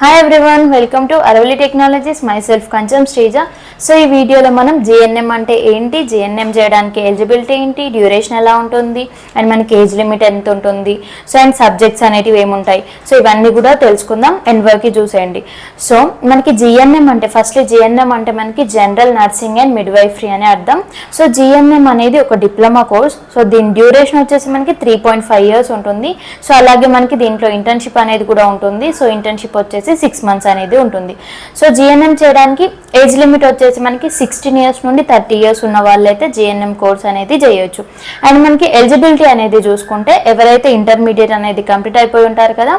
Hi everyone, welcome to Aravali technologies. Myself Kancham Sreeja. So ఈ వీడియోలో మనం జిఎన్ఎం అంటే ఏంటి, జిఎన్ఎం చేయడానికి ఎలిజిబిలిటీ ఏంటి, డ్యూరేషన్ ఎలా ఉంటుంది, అండ్ మనకి ఏజ్ లిమిట్ ఎంత ఉంటుంది, సో అండ్ సబ్జెక్ట్స్ అనేటివి ఏముంటాయి, సో ఇవన్నీ కూడా తెలుసుకుందాం. ఎండ్ వరకు చూసేయండి. సో మనకి జిఎన్ఎం అంటే ఫస్ట్ జిఎన్ఎం అంటే మనకి జనరల్ నర్సింగ్ అండ్ మిడ్వైఫరీ అని అర్థం. సో జిఎన్ఎం అనేది ఒక డిప్లొమా కోర్స్. సో దీని డ్యూరేషన్ వచ్చేసి మనకి 3.5 years ఉంటుంది. సో అలాగే మనకి దీంట్లో ఇంటర్న్షిప్ అనేది కూడా ఉంటుంది. సో ఇంటర్న్షిప్ వచ్చేసి 6 months అనేది ఉంటుంది. సో జిఎన్ఎం చేయడానికి ఏజ్ లిమిట్ వచ్చేసి మనకి 16 years నుండి 30 years ఉన్న వాళ్ళైతే జిఎన్ఎం కోర్స్ అనేది చేయొచ్చు. అండ్ మనకి ఎలిజిబిలిటీ అనేది చూసుకుంటే ఎవరైతే ఇంటర్మీడియట్ అనేది కంప్లీట్ అయిపోయి ఉంటారు కదా,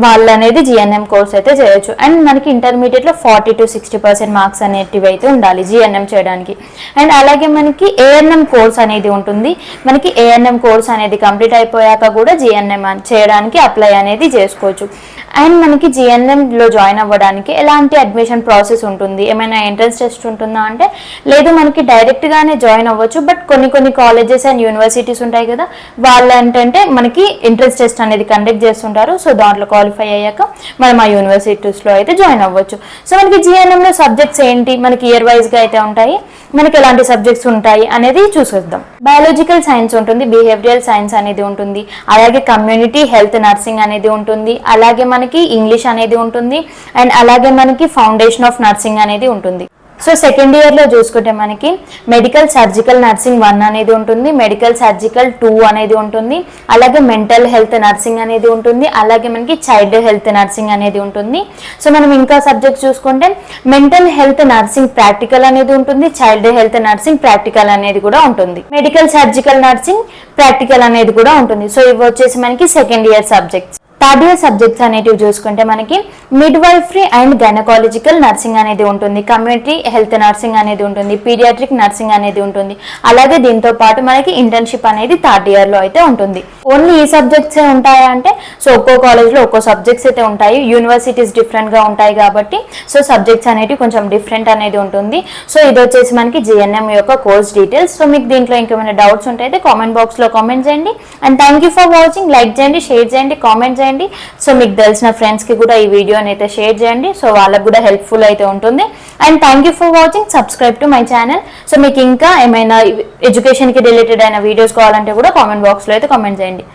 వాళ్ళు అనేది జిఎన్ఎం కోర్స్ అయితే చేయొచ్చు. అండ్ మనకి ఇంటర్మీడియట్లో 40 to 60% మార్క్స్ అనేటివి అయితే ఉండాలి జిఎన్ఎం చేయడానికి. అండ్ అలాగే మనకి ఏఎన్ఎం కోర్స్ అనేది ఉంటుంది. మనకి ఏఎన్ఎం కోర్స్ అనేది కంప్లీట్ అయిపోయాక కూడా జిఎన్ఎం చేయడానికి అప్లై అనేది చేసుకోవచ్చు. అండ్ మనకి జిఎన్ఎంలో జాయిన్ అవ్వడానికి ఎలాంటి అడ్మిషన్ ప్రాసెస్ ఉంటుంది, ఏమైనా ఎంట్రన్స్ టెస్ట్ ఉంటుందా అంటే లేదు, మనకి డైరెక్ట్గానే జాయిన్ అవ్వచ్చు. బట్ కొన్ని కాలేజెస్ అండ్ యూనివర్సిటీస్ ఉంటాయి కదా, వాళ్ళు ఏంటంటే మనకి ఎంట్రన్స్ టెస్ట్ అనేది కండక్ట్ చేస్తుంటారు. సో దాంట్లో క్వాలిఫై అయ్యాక మనం ఆ యూనివర్సిటీస్లో అయితే జాయిన్ అవ్వచ్చు. సో మనకి జిఎన్ఎంలో సబ్జెక్ట్స్ ఏంటి, మనకి ఇయర్ వైజ్గా అయితే ఉంటాయి. మనకి ఎలాంటి సబ్జెక్ట్స్ ఉంటాయి అనేది చూసేద్దాం. బయాలజికల్ సైన్స్ ఉంటుంది, బిహేవియరల్ సైన్స్ అనేది ఉంటుంది, అలాగే కమ్యూనిటీ హెల్త్ నర్సింగ్ అనేది ఉంటుంది, అలాగే మనకి ఇంగ్లీష్ అనేది ఉంటుంది, అండ్ అలాగే మనకి ఫౌండేషన్ ఆఫ్ నర్సింగ్ అనేది ఉంటుంది. సో సెకండ్ ఇయర్లో చూసుకుంటే మనకి మెడికల్ సర్జికల్ నర్సింగ్ 1 అనేది ఉంటుంది, మెడికల్ సర్జికల్ 2 అనేది ఉంటుంది, అలాగే మెంటల్ హెల్త్ నర్సింగ్ అనేది ఉంటుంది, అలాగే మనకి చైల్డ్ హెల్త్ నర్సింగ్ అనేది ఉంటుంది. సో మనం ఇంకా సబ్జెక్ట్స్ చూసుకుంటే మెంటల్ హెల్త్ నర్సింగ్ ప్రాక్టికల్ అనేది ఉంటుంది, చైల్డ్ హెల్త్ నర్సింగ్ ప్రాక్టికల్ అనేది కూడా ఉంటుంది, మెడికల్ సర్జికల్ నర్సింగ్ ప్రాక్టికల్ అనేది కూడా ఉంటుంది. సో ఇవి వచ్చేసి మనకి second year subjects. Third year subjects అనేటివి చూసుకుంటే మనకి మిడ్వైఫరీ అండ్ గైనకాలజికల్ నర్సింగ్ అనేది ఉంటుంది, కమ్యూనిటీ హెల్త్ నర్సింగ్ అనేది ఉంటుంది, పీడియాట్రిక్ నర్సింగ్ అనేది ఉంటుంది, అలాగే దీంతో పాటు మనకి ఇంటర్న్షిప్ అనేది థర్డ్ ఇయర్లో అయితే ఉంటుంది. ఓన్లీ ఈ సబ్జెక్ట్సే ఉంటాయా అంటే సో ఒక్కో కాలేజ్లో ఒక్కో సబ్జెక్ట్స్ అయితే ఉంటాయి, యూనివర్సిటీస్ డిఫరెంట్గా ఉంటాయి కాబట్టి సో సబ్జెక్ట్స్ అనేవి కొంచెం డిఫరెంట్ అనేది ఉంటుంది. సో ఇది వచ్చేసి మనకి జిఎన్ఎం యొక్క కోర్స్ డీటెయిల్స్. సో మీకు దీంట్లో ఇంకేమైనా డౌట్స్ ఉంటే అయితే కామెంట్ బాక్స్లో కామెంట్ చేయండి. And thank you for watching. Like చేయండి, షేర్ చేయండి, కామెంట్ చేయండి. సో మీకు తెలిసిన ఫ్రెండ్స్కి కూడా ఈ వీడియోని అయితే షేర్ చేయండి, సో వాళ్ళకి కూడా హెల్ప్ఫుల్ అయితే ఉంటుంది. And thank you for watching. Subscribe to my channel. So మీకు ఇంకా ఏమైనా ఎడ్యుకేషన్కి రిలేటెడ్ అయిన వీడియోస్ కావాలంటే కూడా కామెంట్ బాక్స్లో అయితే కామెంట్ చేయండి.